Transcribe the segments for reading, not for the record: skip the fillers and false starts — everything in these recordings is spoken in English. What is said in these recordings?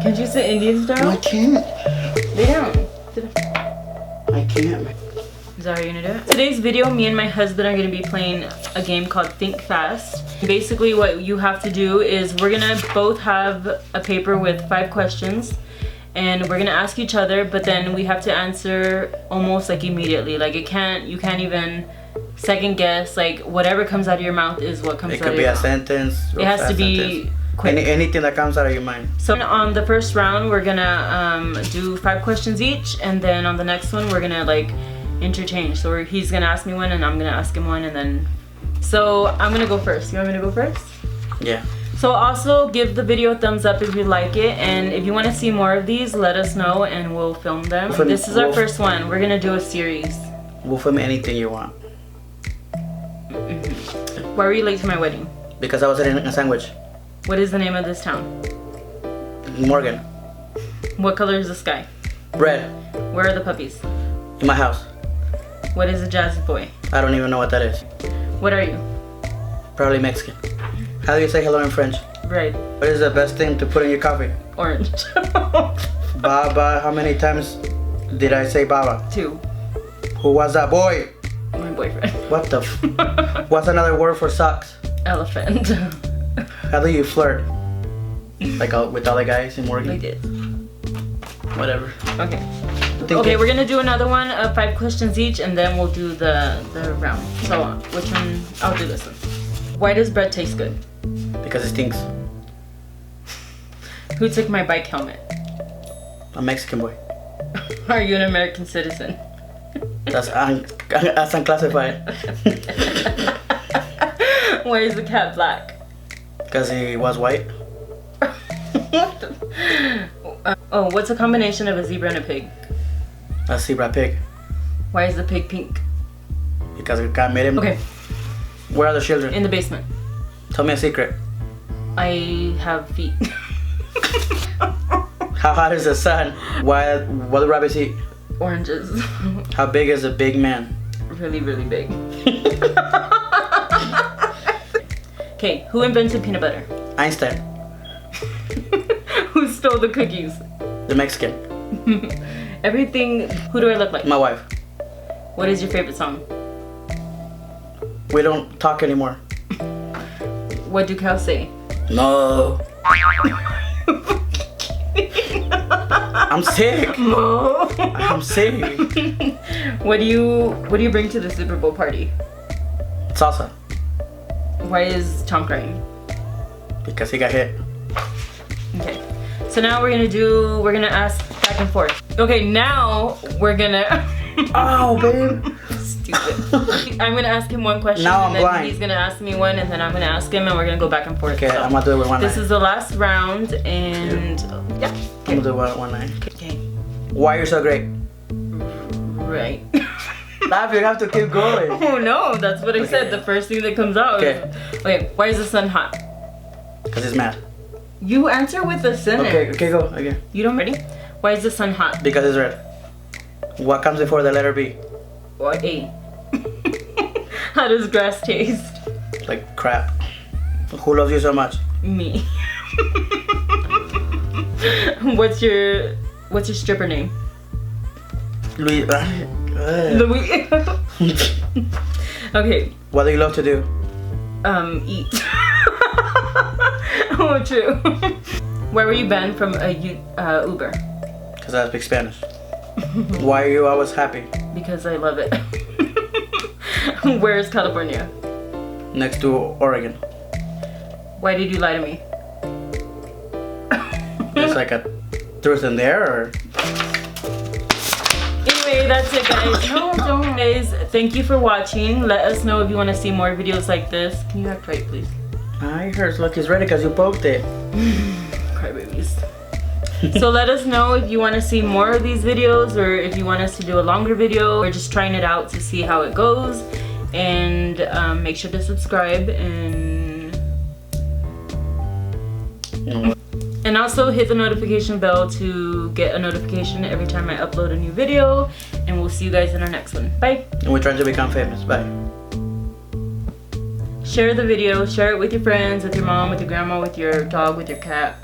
Can't you sit Indian style? No, I can't. Lay down. I can't. Is that how you're gonna do it? Today's video, me and my husband are gonna be playing a game called Think Fast. Basically what you have to do is we're gonna both have a paper with 5 questions and we're gonna ask each other, but then we have to answer almost like immediately. Like you can't even second guess. Like whatever comes out of your mouth is what comes out of your mouth. It could be a sentence. It has to be quick. Anything that comes out of your mind. So on the first round, we're gonna do 5 questions each, and then on the next one, we're gonna like interchange. So he's gonna ask me one, and I'm gonna ask him one, and then. So I'm gonna go first. You want me to go first? Yeah. So also give the video a thumbs up if you like it, and if you want to see more of these, let us know, and we'll film them. This is our first one. We're gonna do a series. We'll film anything you want. Why were you late to my wedding? Because I was eating a sandwich. What is the name of this town? Morgan. What color is the sky? Red. Where are the puppies? In my house. What is a jazzy boy? I don't even know what that is. What are you? Probably Mexican. How do you say hello in French? Red. What is the best thing to put in your coffee? Orange. Baba. How many times did I say Baba? 2. Who was that boy? My boyfriend. What the What's another word for socks? Elephant. How do you flirt? Like with other guys in Morgan? Like this. Whatever. Okay. Okay, we're gonna do another one of 5 questions each, and then we'll do the round. So which one? I'll do this one. Why does bread taste good? Because it stinks. Who took my bike helmet? A Mexican boy. Are you an American citizen? That's unclassified. Why is the cat black? Because he was white. Oh, what's a combination of a zebra and a pig? A zebra pig. Why is the pig pink? Because God made him. Okay. Where are the children? In the basement. Tell me a secret. I have feet. How hot is the sun? What do rabbits eat? Oranges. How big is a big man? Really, really big. Okay, who invented peanut butter? Einstein. Who stole the cookies? The Mexican. Everything. Who do I look like? My wife. What is your favorite song? We don't talk anymore. What do cows say? No. I'm sick. No. I'm sick. What do you bring to the Super Bowl party? Salsa. Why is Tom crying? Because he got hit. Okay. So now we're gonna ask back and forth. Okay, now we're gonna. Oh, babe. Stupid. I'm gonna ask him one question, Now and I'm then blind. he's gonna ask me one, and then I'm gonna ask him, and we're gonna go back and forth. Okay, So I'm gonna do it with one eye. this is the last round, and yeah. I'm gonna do it with one eye. Okay. Why you're so great? Right. Laugh, you have to keep going. Oh no, that's what I Okay. said. The first thing that comes out. Okay. Okay. Why is the sun hot? Because he's mad. You answer with a sentence. Okay, go again. You don't ready? Why is the sun hot? Because it's red. What comes before the letter B? Or A. How does grass taste? Like crap. Who loves you so much? Me. What's your stripper name? Louis. Louis. Okay. What do you love to do? Eat. Oh, true. Why were you banned from Uber? Because I speak Spanish. Why are you always happy? Because I love it. Where is California? Next to Oregon. Why did you lie to me? There's like a truth in there, or? Anyway, that's it, guys. No, don't. Guys, thank you for watching. Let us know if you want to see more videos like this. Can you act right, please? I heard. Look, it's ready because you poked it. Crybabies. So let us know if you want to see more of these videos, or if you want us to do a longer video. We're just trying it out to see how it goes. And make sure to subscribe, and also hit the notification bell to get a notification every time I upload a new video. And we'll see you guys in our next one. Bye. And we're trying to become famous. Bye. Share the video, share it with your friends, with your mom, with your grandma, with your dog, with your cat.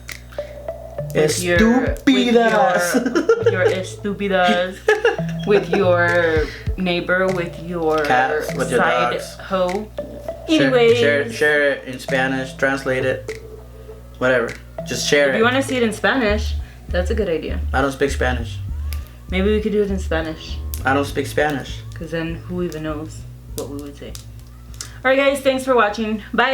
Estúpidas. With your estúpidas, with your neighbor, with your cats, with your side dogs. hoe. Anyways, share it in Spanish, translate it, whatever. Just share if it. you want to see it in Spanish, that's a good idea. I don't speak Spanish. Maybe we could do it in Spanish. I don't speak Spanish. Because then who even knows what we would say. Alright guys, thanks for watching. Bye.